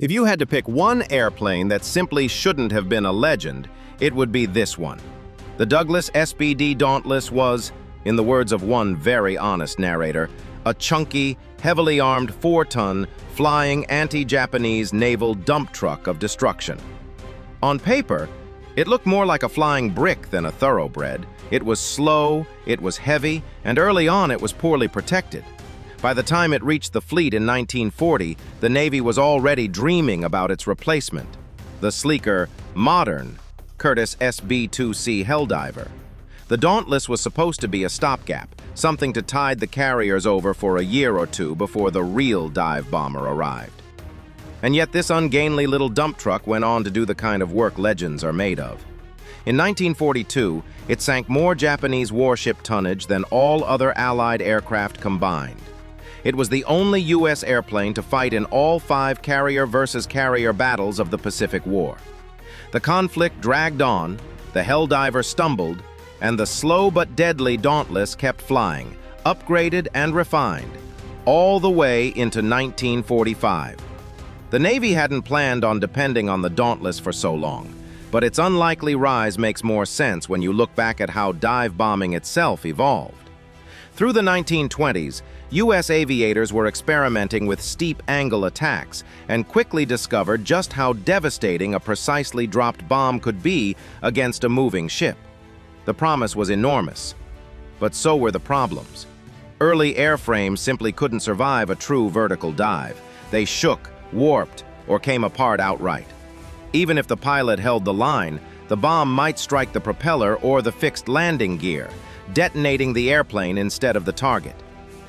If you had to pick one airplane that simply shouldn't have been a legend, it would be this one. The Douglas SBD Dauntless was, in the words of one very honest narrator, a chunky, heavily armed 4-ton, flying anti-Japanese naval dump truck of destruction. On paper, it looked more like a flying brick than a thoroughbred. It was slow, it was heavy, and early on it was poorly protected. By the time it reached the fleet in 1940, the Navy was already dreaming about its replacement, the sleeker, modern Curtiss SB-2C Helldiver. The Dauntless was supposed to be a stopgap, something to tide the carriers over for a year or two before the real dive bomber arrived. And yet this ungainly little dump truck went on to do the kind of work legends are made of. In 1942, it sank more Japanese warship tonnage than all other Allied aircraft combined. It was the only U.S. airplane to fight in all 5 carrier versus carrier battles of the Pacific War. The conflict dragged on, the Helldiver stumbled, and the slow but deadly Dauntless kept flying, upgraded and refined, all the way into 1945. The Navy hadn't planned on depending on the Dauntless for so long, but its unlikely rise makes more sense when you look back at how dive bombing itself evolved. Through the 1920s, U.S. aviators were experimenting with steep angle attacks and quickly discovered just how devastating a precisely dropped bomb could be against a moving ship. The promise was enormous, but so were the problems. Early airframes simply couldn't survive a true vertical dive. They shook, warped, or came apart outright. Even if the pilot held the line, the bomb might strike the propeller or the fixed landing gear, detonating the airplane instead of the target.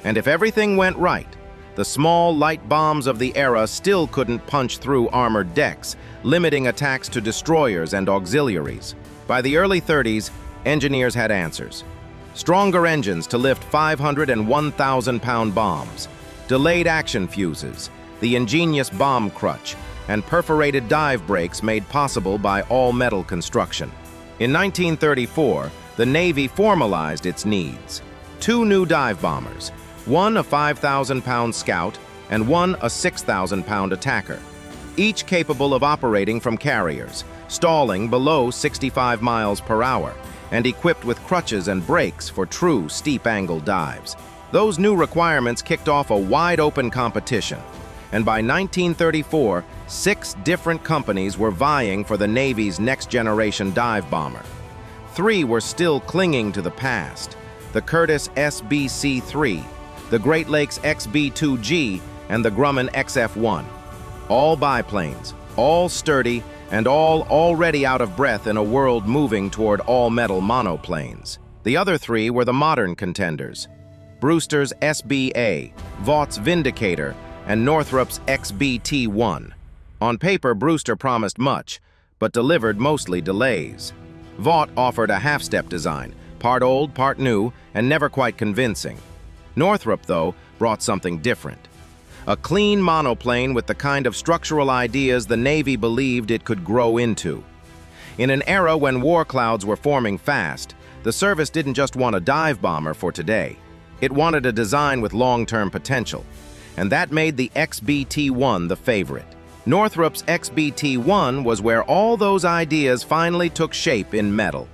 And if everything went right, the small, light bombs of the era still couldn't punch through armored decks, limiting attacks to destroyers and auxiliaries. By the early 30s, engineers had answers. Stronger engines to lift 500 and 1,000-pound bombs, delayed action fuses, the ingenious bomb crutch, and perforated dive brakes made possible by all-metal construction. In 1934, the Navy formalized its needs. 2 new dive bombers, one a 5,000-pound Scout and one a 6,000-pound Attacker, each capable of operating from carriers, stalling below 65 miles per hour, and equipped with crutches and brakes for true steep-angle dives. Those new requirements kicked off a wide-open competition, and by 1934, 6 different companies were vying for the Navy's next-generation dive bomber. 3 were still clinging to the past: the Curtiss SBC-3, the Great Lakes XB-2G, and the Grumman XF-1. All biplanes, all sturdy, and all already out of breath in a world moving toward all-metal monoplanes. The other 3 were the modern contenders: Brewster's SB-A, Vaught's Vindicator, and Northrop's XB-T-1. On paper, Brewster promised much, but delivered mostly delays. Vaught offered a half-step design, part old, part new, and never quite convincing. Northrop, though, brought something different. A clean monoplane with the kind of structural ideas the Navy believed it could grow into. In an era when war clouds were forming fast, the service didn't just want a dive bomber for today. It wanted a design with long-term potential, and that made the XB-T-1 the favorite. Northrop's XB-T-1 was where all those ideas finally took shape in metal.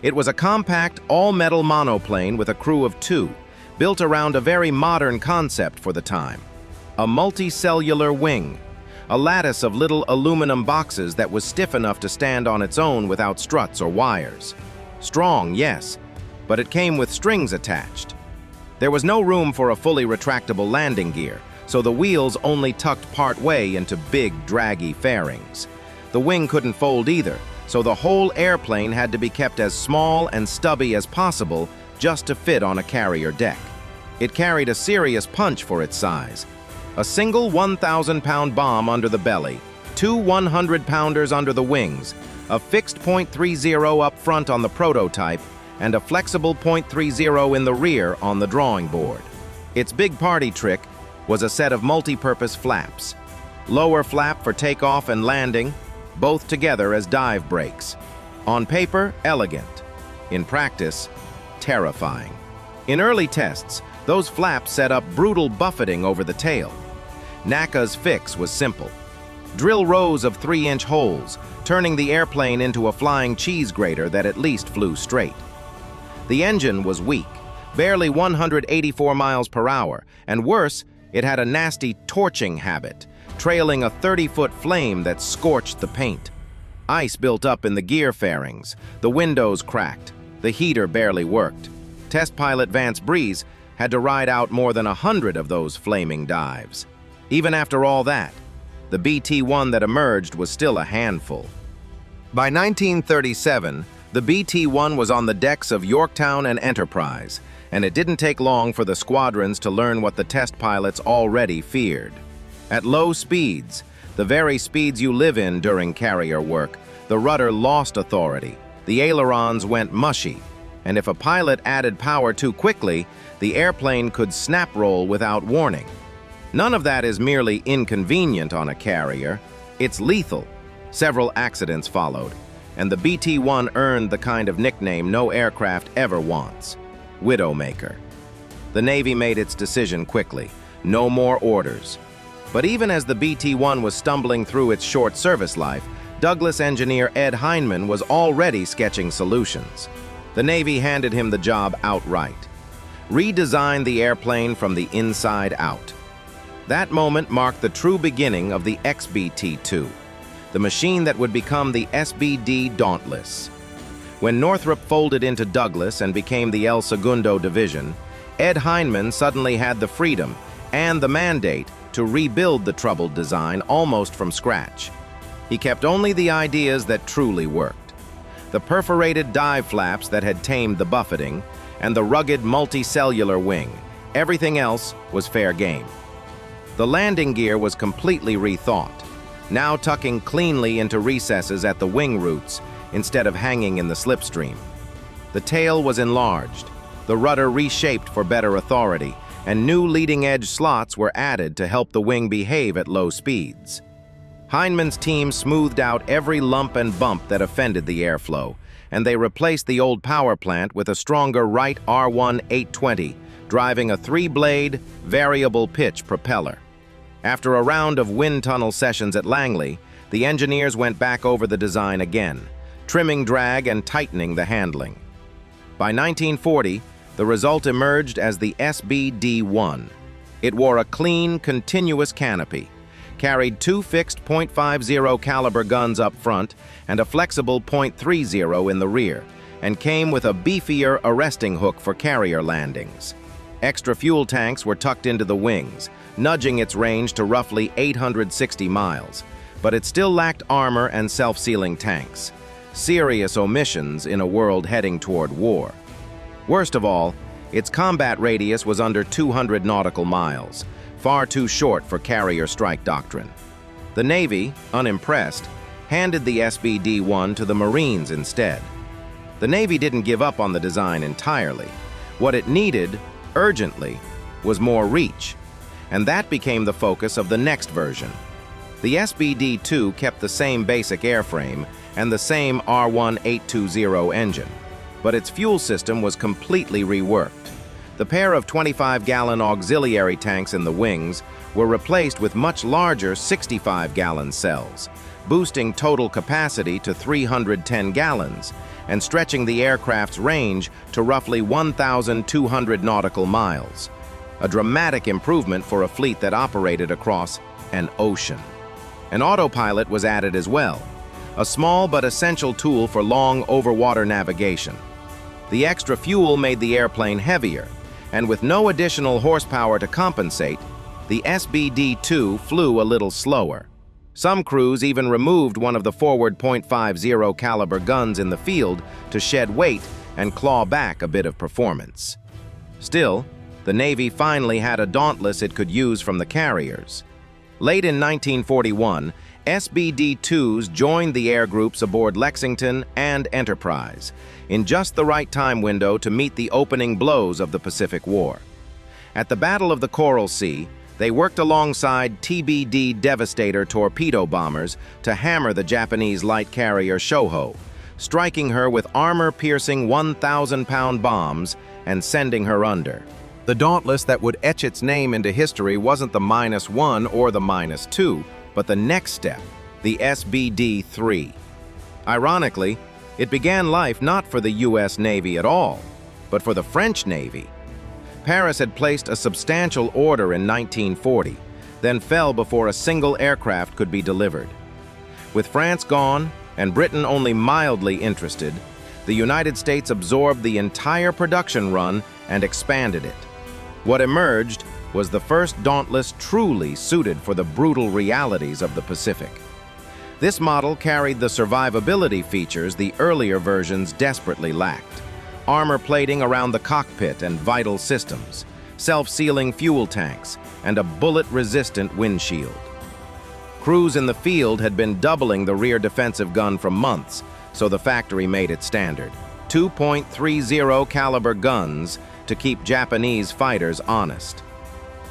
It was a compact, all-metal monoplane with a crew of 2, built around a very modern concept for the time: a multicellular wing, a lattice of little aluminum boxes that was stiff enough to stand on its own without struts or wires. Strong, yes, but it came with strings attached. There was no room for a fully retractable landing gear, so the wheels only tucked part way into big, draggy fairings. The wing couldn't fold either, so the whole airplane had to be kept as small and stubby as possible just to fit on a carrier deck. It carried a serious punch for its size: a single 1,000-pound bomb under the belly, 2 100-pounders under the wings, a fixed .30 up front on the prototype, and a flexible .30 in the rear on the drawing board. Its big party trick was a set of multi-purpose flaps. Lower flap for takeoff and landing, both together as dive brakes. On paper, elegant. In practice, terrifying. In early tests, those flaps set up brutal buffeting over the tail. NACA's fix was simple: Drill rows of 3-inch holes, turning the airplane into a flying cheese grater that at least flew straight. The engine was weak, barely 184 miles per hour, and worse, it had a nasty torching habit, trailing a 30-foot flame that scorched the paint. Ice built up in the gear fairings, the windows cracked, the heater barely worked. Test pilot Vance Breeze had to ride out more than 100 of those flaming dives. Even after all that, the BT-1 that emerged was still a handful. By 1937, the BT-1 was on the decks of Yorktown and Enterprise, and it didn't take long for the squadrons to learn what the test pilots already feared. At low speeds, the very speeds you live in during carrier work, the rudder lost authority, the ailerons went mushy, and if a pilot added power too quickly, the airplane could snap roll without warning. None of that is merely inconvenient on a carrier, it's lethal. Several accidents followed, and the BT-1 earned the kind of nickname no aircraft ever wants: Widowmaker. The Navy made its decision quickly: no more orders. But even as the BT-1 was stumbling through its short service life, Douglas engineer Ed Heinemann was already sketching solutions. The Navy handed him the job outright: redesign the airplane from the inside out. That moment marked the true beginning of the XBT-2, the machine that would become the SBD Dauntless. When Northrop folded into Douglas and became the El Segundo Division, Ed Heinemann suddenly had the freedom and the mandate to rebuild the troubled design almost from scratch. He kept only the ideas that truly worked: the perforated dive flaps that had tamed the buffeting, and the rugged multicellular wing. Everything else was fair game. The landing gear was completely rethought, now tucking cleanly into recesses at the wing roots instead of hanging in the slipstream. The tail was enlarged, the rudder reshaped for better authority, and new leading-edge slots were added to help the wing behave at low speeds. Heinemann's team smoothed out every lump and bump that offended the airflow, and they replaced the old power plant with a stronger Wright R1-820, driving a 3-blade, variable-pitch propeller. After a round of wind tunnel sessions at Langley, the engineers went back over the design again, trimming drag and tightening the handling. By 1940, the result emerged as the SBD-1. It wore a clean, continuous canopy, carried 2 fixed .50 caliber guns up front and a flexible .30 in the rear, and came with a beefier arresting hook for carrier landings. Extra fuel tanks were tucked into the wings, nudging its range to roughly 860 miles, but it still lacked armor and self-sealing tanks. Serious omissions in a world heading toward war. Worst of all, its combat radius was under 200 nautical miles, far too short for carrier strike doctrine. The Navy, unimpressed, handed the SBD-1 to the Marines instead. The Navy didn't give up on the design entirely. What it needed, urgently, was more reach, and that became the focus of the next version. The SBD-2 kept the same basic airframe and the same R1-820 engine, but its fuel system was completely reworked. The pair of 25-gallon auxiliary tanks in the wings were replaced with much larger 65-gallon cells, boosting total capacity to 310 gallons and stretching the aircraft's range to roughly 1,200 nautical miles. A dramatic improvement for a fleet that operated across an ocean. An autopilot was added as well, a small but essential tool for long overwater navigation. The extra fuel made the airplane heavier, and with no additional horsepower to compensate, the SBD-2 flew a little slower. Some crews even removed one of the forward .50 caliber guns in the field to shed weight and claw back a bit of performance. Still, the Navy finally had a Dauntless it could use from the carriers. Late in 1941, SBD-2s joined the air groups aboard Lexington and Enterprise, in just the right time window to meet the opening blows of the Pacific War. At the Battle of the Coral Sea, they worked alongside TBD Devastator torpedo bombers to hammer the Japanese light carrier Shoho, striking her with armor-piercing 1,000-pound bombs and sending her under. The Dauntless that would etch its name into history wasn't the -1 or the -2, but the next step, the SBD-3. Ironically, it began life not for the US Navy at all, but for the French Navy. Paris had placed a substantial order in 1940, then fell before a single aircraft could be delivered. With France gone and Britain only mildly interested, the United States absorbed the entire production run and expanded it. What emerged was the first Dauntless truly suited for the brutal realities of the Pacific. This model carried the survivability features the earlier versions desperately lacked: armor plating around the cockpit and vital systems, self-sealing fuel tanks, and a bullet-resistant windshield. Crews in the field had been doubling the rear defensive gun for months, so the factory made it standard: 2.30 caliber guns to keep Japanese fighters honest.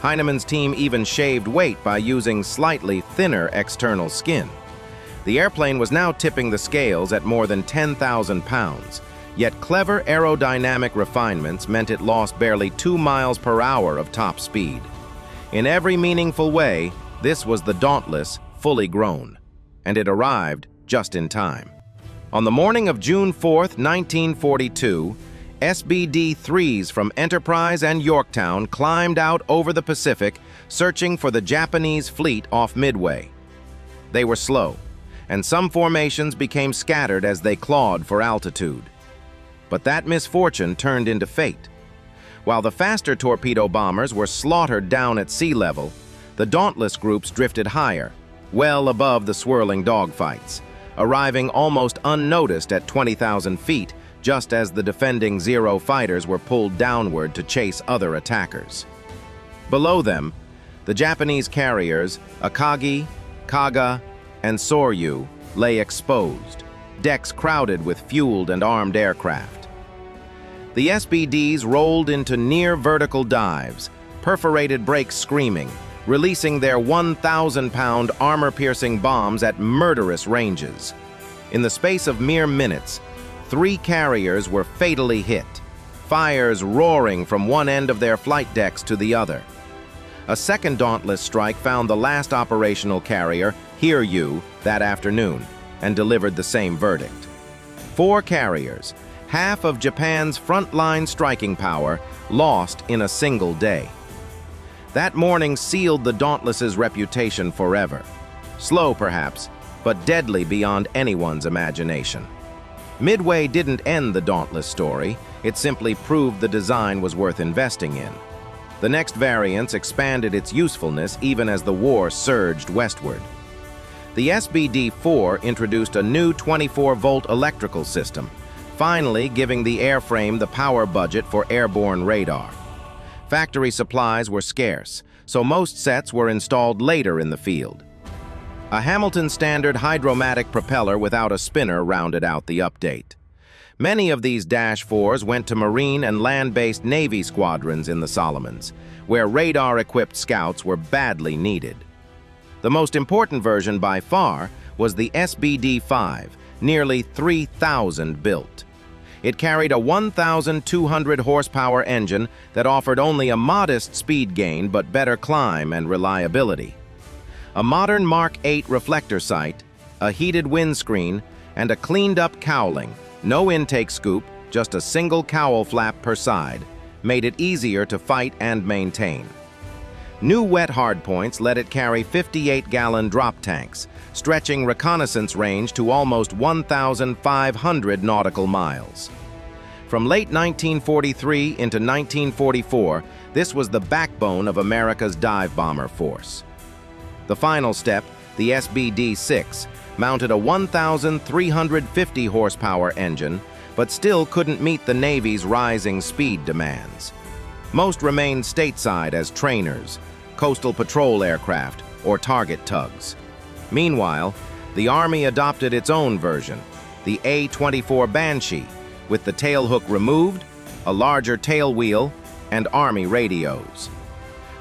Heinemann's team even shaved weight by using slightly thinner external skin. The airplane was now tipping the scales at more than 10,000 pounds, yet clever aerodynamic refinements meant it lost barely 2 miles per hour of top speed. In every meaningful way, this was the Dauntless fully grown, and it arrived just in time. On the morning of June 4, 1942, SBD-3s from Enterprise and Yorktown climbed out over the Pacific, searching for the Japanese fleet off Midway. They were slow, and some formations became scattered as they clawed for altitude. But that misfortune turned into fate. While the faster torpedo bombers were slaughtered down at sea level, the Dauntless groups drifted higher, well above the swirling dogfights, arriving almost unnoticed at 20,000 feet, just as the defending Zero fighters were pulled downward to chase other attackers. Below them, the Japanese carriers Akagi, Kaga, and Soryu lay exposed, decks crowded with fueled and armed aircraft. The SBDs rolled into near-vertical dives, perforated brakes screaming, releasing their 1,000-pound armor-piercing bombs at murderous ranges. In the space of mere minutes, 3 carriers were fatally hit, fires roaring from one end of their flight decks to the other. A second Dauntless strike found the last operational carrier, Hiryu, that afternoon, and delivered the same verdict. 4 carriers, half of Japan's frontline striking power, lost in a single day. That morning sealed the Dauntless's reputation forever. Slow, perhaps, but deadly beyond anyone's imagination. Midway didn't end the Dauntless story, it simply proved the design was worth investing in. The next variants expanded its usefulness even as the war surged westward. The SBD-4 introduced a new 24-volt electrical system, finally giving the airframe the power budget for airborne radar. Factory supplies were scarce, so most sets were installed later in the field. A Hamilton Standard hydromatic propeller without a spinner rounded out the update. Many of these Dash 4s went to Marine and land-based Navy squadrons in the Solomons, where radar-equipped scouts were badly needed. The most important version by far was the SBD-5, nearly 3,000 built. It carried a 1,200 horsepower engine that offered only a modest speed gain but better climb and reliability. A modern Mark 8 reflector sight, a heated windscreen, and a cleaned-up cowling, no intake scoop, just a single cowl flap per side, made it easier to fight and maintain. New wet hardpoints let it carry 58-gallon drop tanks, stretching reconnaissance range to almost 1,500 nautical miles. From late 1943 into 1944, this was the backbone of America's dive bomber force. The final step, the SBD-6, mounted a 1,350 horsepower engine, but still couldn't meet the Navy's rising speed demands. Most remained stateside as trainers, coastal patrol aircraft, or target tugs. Meanwhile, the Army adopted its own version, the A-24 Banshee, with the tailhook removed, a larger tail wheel, and Army radios.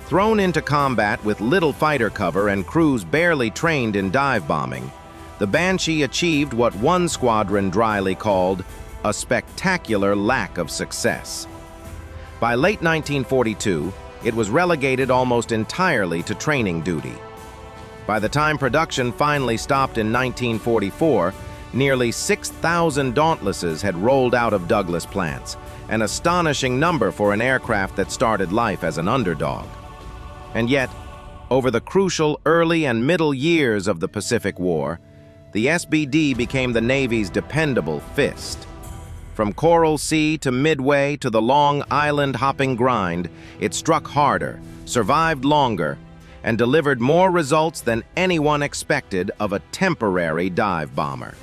Thrown into combat with little fighter cover and crews barely trained in dive bombing, the Banshee achieved what one squadron dryly called a spectacular lack of success. By late 1942, it was relegated almost entirely to training duty. By the time production finally stopped in 1944, nearly 6,000 Dauntlesses had rolled out of Douglas plants, an astonishing number for an aircraft that started life as an underdog. And yet, over the crucial early and middle years of the Pacific War, the SBD became the Navy's dependable fist. From Coral Sea to Midway to the long island-hopping grind, it struck harder, survived longer, and delivered more results than anyone expected of a temporary dive bomber.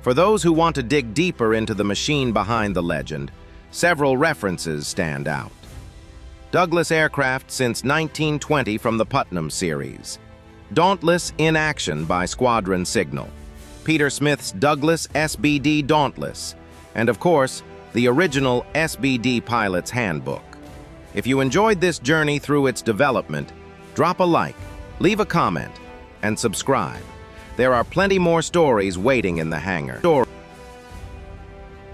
For those who want to dig deeper into the machine behind the legend, several references stand out. Douglas aircraft since 1920 from the Putnam series. Dauntless in Action by Squadron Signal. Peter Smith's Douglas SBD Dauntless. And of course, the original SBD Pilot's Handbook. If you enjoyed this journey through its development, drop a like, leave a comment, and subscribe. There are plenty more stories waiting in the hangar.